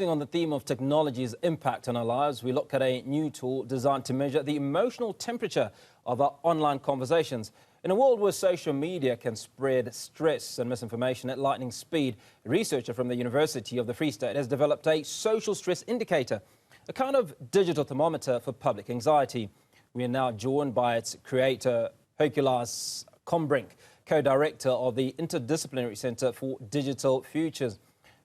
On the theme of technology's impact on our lives, we look at a new tool designed to measure the emotional temperature of our online conversations. In a world where social media can spread stress and misinformation at lightning speed, a researcher from the University of the Free State has developed a social stress indicator, a kind of digital thermometer for public anxiety. We are now joined by its creator, Herkulaas Combrink, co-director of the Interdisciplinary Centre for Digital Futures.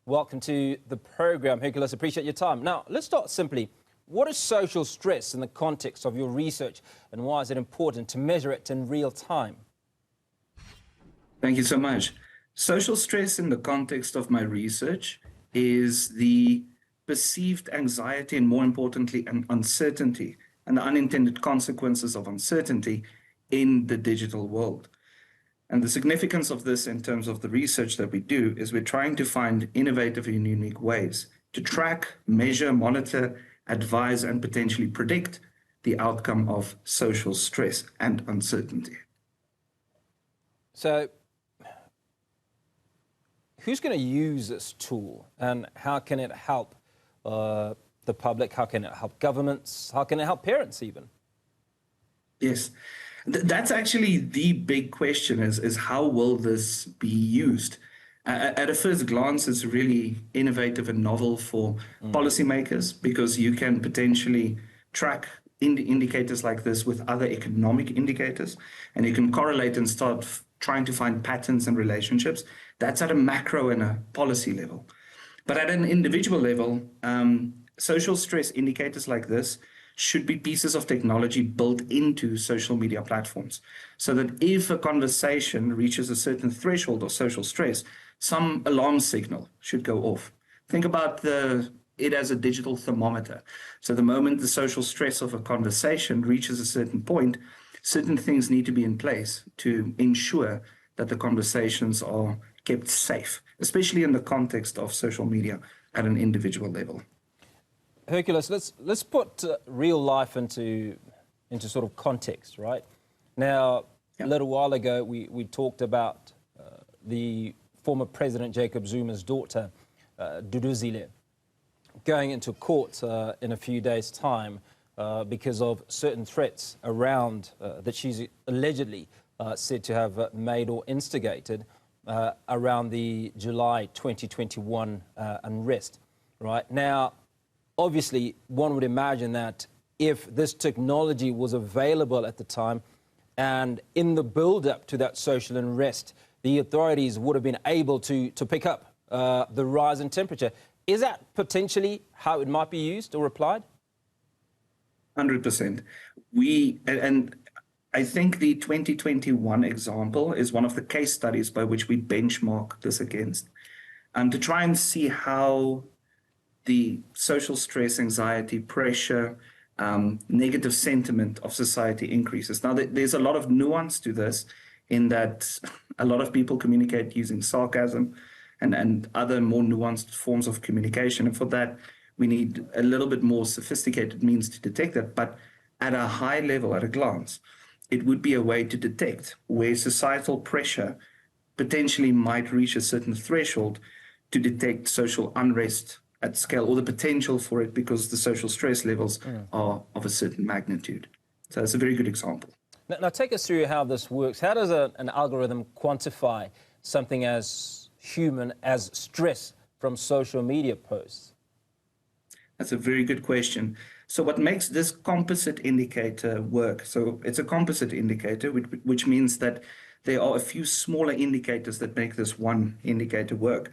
Welcome to the program, Herkulaas. Appreciate your time. Now, let's start simply. What is social stress in the context of your research, and why is it important to measure it in real time? Thank you so much. Social stress in the context of my research is the perceived anxiety and, more importantly, an uncertainty and the unintended consequences of uncertainty in the digital world. And the significance of this in terms of the research that we do is we're trying to find innovative and unique ways to track, measure, monitor, advise, and potentially predict the outcome of social stress and uncertainty. So, who's going to use this tool, and how can it help the public? How can it help governments? How can it help parents even? Yes. That's actually the big question is how will this be used? At a first glance, it's really innovative and novel for policymakers because you can potentially track indicators like this with other economic indicators, and you can correlate and start trying to find patterns and relationships. That's at a macro and a policy level. But at an individual level, social stress indicators like this should be pieces of technology built into social media platforms so that if a conversation reaches a certain threshold of social stress, some alarm signal should go off. Think about it as a digital thermometer. So the moment the social stress of a conversation reaches a certain point, certain things need to be in place to ensure that the conversations are kept safe, especially in the context of social media at an individual level. Herkulaas, let's put real life into sort of context, right? Now, a little while ago, we talked about the former President Jacob Zuma's daughter, Duduzile, going into court in a few days' time because of certain threats around that she's allegedly said to have made or instigated around the July 2021 unrest, right? Now, obviously, one would imagine that if this technology was available at the time and in the build-up to that social unrest, the authorities would have been able to pick up the rise in temperature. Is that potentially how it might be used or applied? 100%. And I think the 2021 example is one of the case studies by which we benchmark this against, to try and see how the social stress, anxiety, pressure, negative sentiment of society increases. Now, there's a lot of nuance to this in that a lot of people communicate using sarcasm and other more nuanced forms of communication. And for that, we need a little bit more sophisticated means to detect that. But at a high level, at a glance, it would be a way to detect where societal pressure potentially might reach a certain threshold to detect social unrest at scale, or the potential for it because the social stress levels are of a certain magnitude. So it's a very good example. Now take us through how this works. How does an algorithm quantify something as human as stress from social media posts? That's a very good question. So what makes this composite indicator work? So it's a composite indicator, which means that there are a few smaller indicators that make this one indicator work.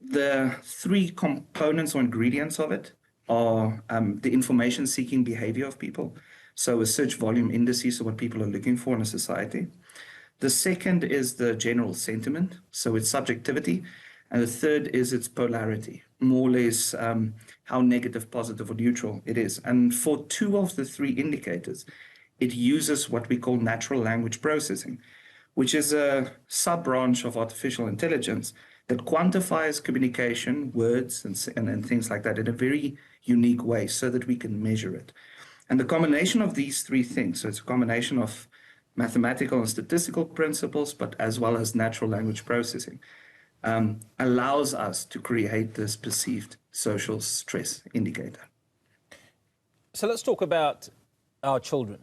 The three components or ingredients of it are the information-seeking behavior of people. So a search volume indices of what people are looking for in a society. The second is the general sentiment, so it's subjectivity. And the third is its polarity, more or less how negative, positive, or neutral it is. And for two of the three indicators, it uses what we call natural language processing, which is a sub-branch of artificial intelligence that quantifies communication, words, and things like that in a very unique way so that we can measure it. And the combination of these three things, so it's a combination of mathematical and statistical principles, but as well as natural language processing, allows us to create this perceived social stress indicator. So let's talk about our children,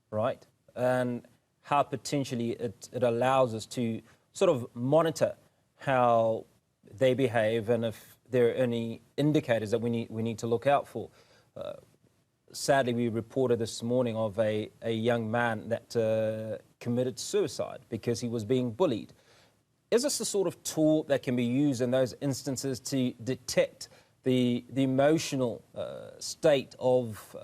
right? And how potentially it allows us to sort of monitor how they behave and if there are any indicators that we need to look out for. Sadly, we reported this morning of a young man that committed suicide because he was being bullied. Is this the sort of tool that can be used in those instances to detect the emotional state of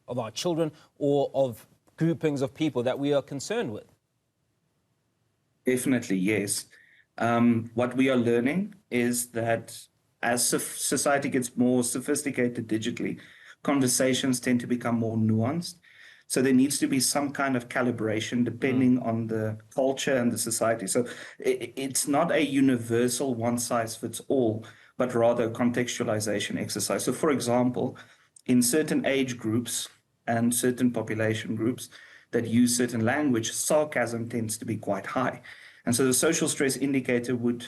our children or of groupings of people that we are concerned with? Definitely, yes. What we are learning is that as society gets more sophisticated digitally, conversations tend to become more nuanced. So there needs to be some kind of calibration depending on the culture and the society. So it's not a universal one-size-fits-all, but rather a contextualization exercise. So for example, in certain age groups and certain population groups that use certain language, sarcasm tends to be quite high. And so the social stress indicator would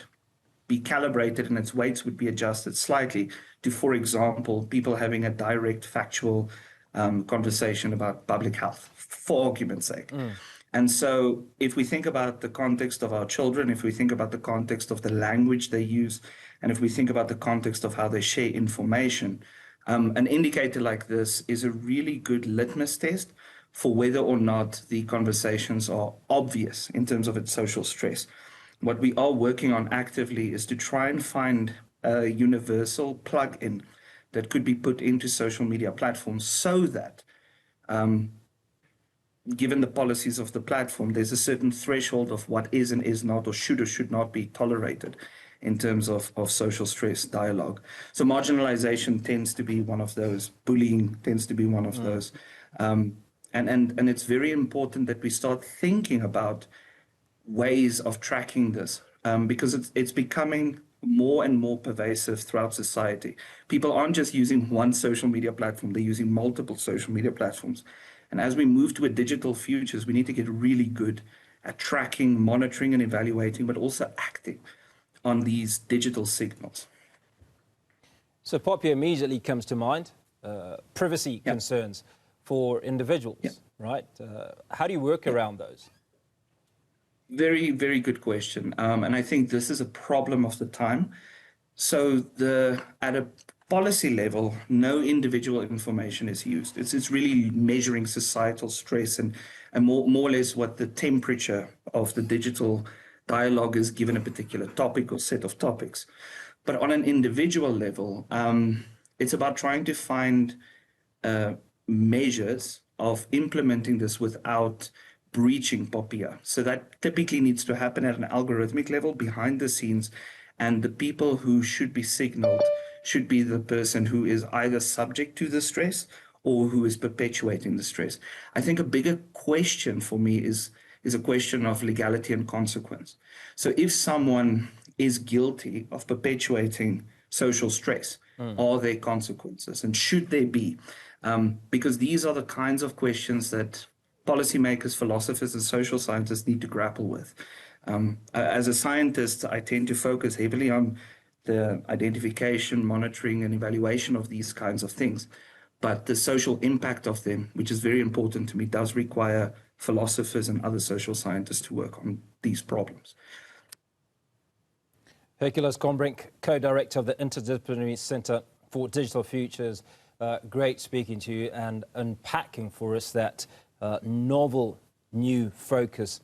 be calibrated and its weights would be adjusted slightly to, for example, people having a direct factual conversation about public health, for argument's sake. And so if we think about the context of our children, if we think about the context of the language they use, and if we think about the context of how they share information, an indicator like this is a really good litmus test for whether or not the conversations are obvious in terms of its social stress. What we are working on actively is to try and find a universal plug-in that could be put into social media platforms so that, given the policies of the platform, there's a certain threshold of what is and is not or should not be tolerated in terms of social stress dialogue. So marginalization tends to be one of those, bullying tends to be one of those. And it's very important that we start thinking about ways of tracking this because it's becoming more and more pervasive throughout society. People aren't just using one social media platform, they're using multiple social media platforms. And as we move to a digital futures, we need to get really good at tracking, monitoring and evaluating, but also acting on these digital signals. So Poppy immediately comes to mind, privacy concerns for individuals, right? How do you work around those? Very, very good question. And I think this is a problem of the time. So at a policy level, no individual information is used. It's really measuring societal stress and more or less what the temperature of the digital dialogue is given a particular topic or set of topics. But on an individual level, it's about trying to find measures of implementing this without breaching POPIA. So that typically needs to happen at an algorithmic level behind the scenes, and the people who should be signaled should be the person who is either subject to the stress or who is perpetuating the stress. I think a bigger question for me is a question of legality and consequence. So if someone is guilty of perpetuating social stress, are there consequences and should there be? Because these are the kinds of questions that policymakers, philosophers, and social scientists need to grapple with. As a scientist, I tend to focus heavily on the identification, monitoring, and evaluation of these kinds of things. But the social impact of them, which is very important to me, does require philosophers and other social scientists to work on these problems. Herkulaas Combrink, co-director of the Interdisciplinary Centre for Digital Futures. Great speaking to you and unpacking for us that novel new focus